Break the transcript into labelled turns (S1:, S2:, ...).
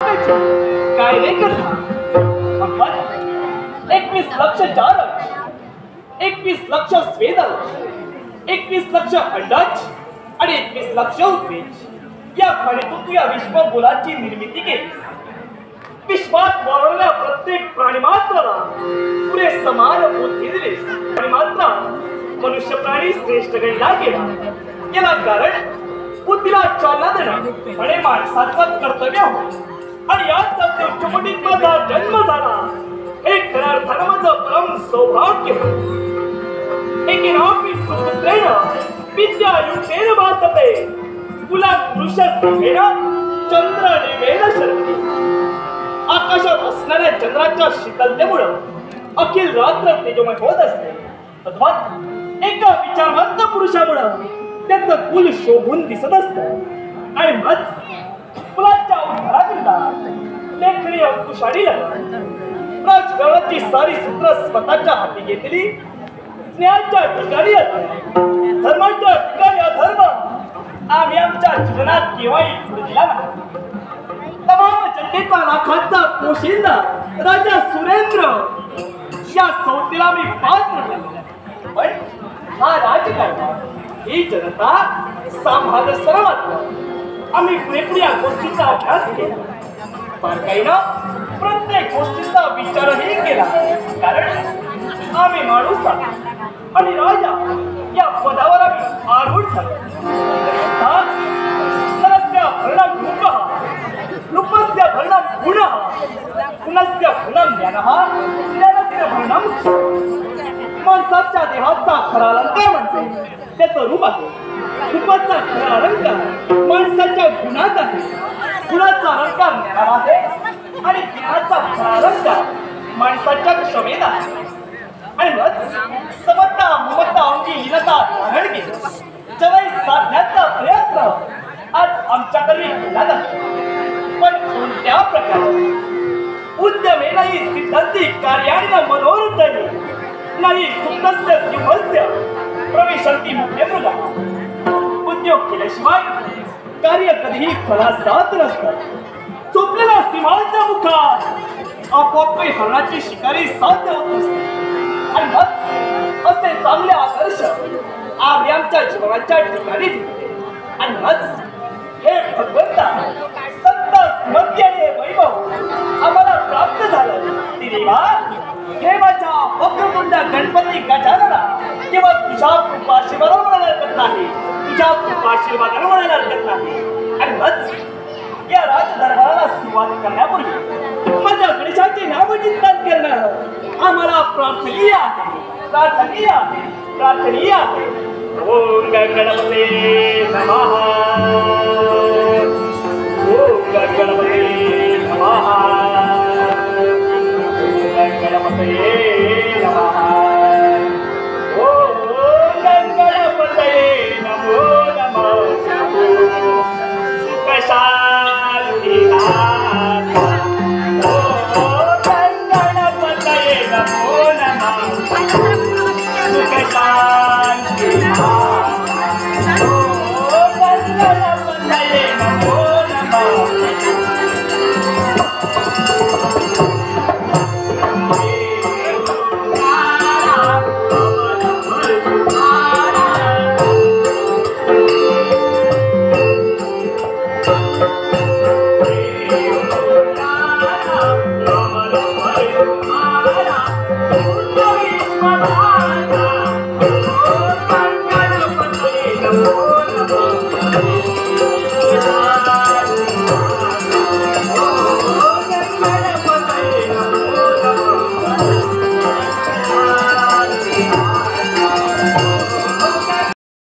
S1: काय रे करता 21 लक्ष 4 21 लक्ष स्वेद 21 लक्ष अंडाच आणि 21 लक्ष उद्भिज या खाणीतून तू या विश्वगोलाची निर्मिती केली. विश्वात वावरलेल्या प्रत्येक प्राणीमात्राला पुरे समान बुद्धी दिलीस. प्राणीमात्रा मनुष्य प्राणी श्रेष्ठ गणला गेला. याला कारण बुद्धीला चालना देणं म्हणे माणसाचं कर्तव्य होय. आणि याच उच्चकोटीत माझा जन्म झाला. एक खऱ्या अर्थानं माझं परम सौभाग्य एकेनापि सुपुत्रेण विद्यायुक्तेन भासते कुला पुरुषस्तेन चंद्र निवेद शरती. आकाशात असणाऱ्या चंद्राच्या शीतलतेमुळे अखिल रात्र तेजोमय होत असते. अथवा एका विचारवंत पुरुषामुळे त्याचं कुल शोभून दिसत असतं. आणि मग फुलांच्या उद्धाराकरिता लेखणी अंकुशाडी राजकारणाची सारी सूत्र स्वतःच्या हाती घेतली. स्नेहाच्या ठिकाणी धर्माच्या ठिकाणी अधर्म आम्ही आमच्या जीवनात केव्हाही पुढे दिला नाही. तमाम जनतेचा लाखांचा पोशिंदा राजा सुरेंद्र या संस्थेला मी पात्र बनलो. पण हा राजकारभार ही जनता सांभाळ सर्वात आम्ही पुरेपूर या गोष्टीचा अभ्यास केला. बारकाईनं प्रत्येक गोष्टीचा विचारही केला. कारण आम्ही माणूस आहोत आणि राजा या पदावर आम्ही आरूढ झालो. नरस्य भरणं रूपः रूपस्य भरणं गुणः गुणस्य भरणं ज्ञानः ज्ञानस्य भरणं माणसाच्या देहाचा खरा अलंकार म्हणजे त्याचं रूप आहे. रूपाचा खरा अलंकार माणसाच्या गुणात आहे. गुणाचा अलंकार ज्ञानाला आहे आणि ज्ञानाचा खरा अलंकार माणसाच्या क्षमेत आहे. आणि मग समता ममता अंगी हीनता धारण केली. जवळ साधण्याचा प्रयत्न आज आमच्याकडे केला जातो. पण कोणत्या प्रकारे उद्यमे नाही सिद्धांती कार्याने मनोरथनी नाही सुप्तस्य सिंहस्य प्रविशन्ति मुख्य मृगा. उद्योग केल्याशिवाय कार्य कधीही फळास जात नसतं. चोपलेल्या सिंहाच्या मुखात आपोआप काही हरणाची शिकारी साध्य होत नसते. आणि मग असे चांगले आदर्श आम्ही आमच्या जीवनाच्या ठिकाणी ठेवले. आणि मग हे भगवंता सत्ता स्मृती आणि वैभव आम्हाला प्राप्त झालं. देवा हे माझ्या वक्रतुंड गणपती गजानना केवळ तुझ्या कृपाशीर्वादाने म्हणायला हरकत नाही. तुझ्या कृपाशीर्वादाने म्हणायला हरकत नाही. आणि मग या राजदरबाराला सुरुवात करण्यापूर्वी माझ्या गणेशाचे नामचिंतन करणं आम्हाला प्रार्थनीय आहे. प्रार्थनीय आहे. प्रार्थनीय आहे. ओम गणपते नमः. ओम गणपते नमः. ओम गणपते नमः. ओम गणपते नमो नमः. सुख शांती नाथ. ओम गणपते नमो नमः. सुख शांती नाथ. ओम गणपते नमो नमः. Bye.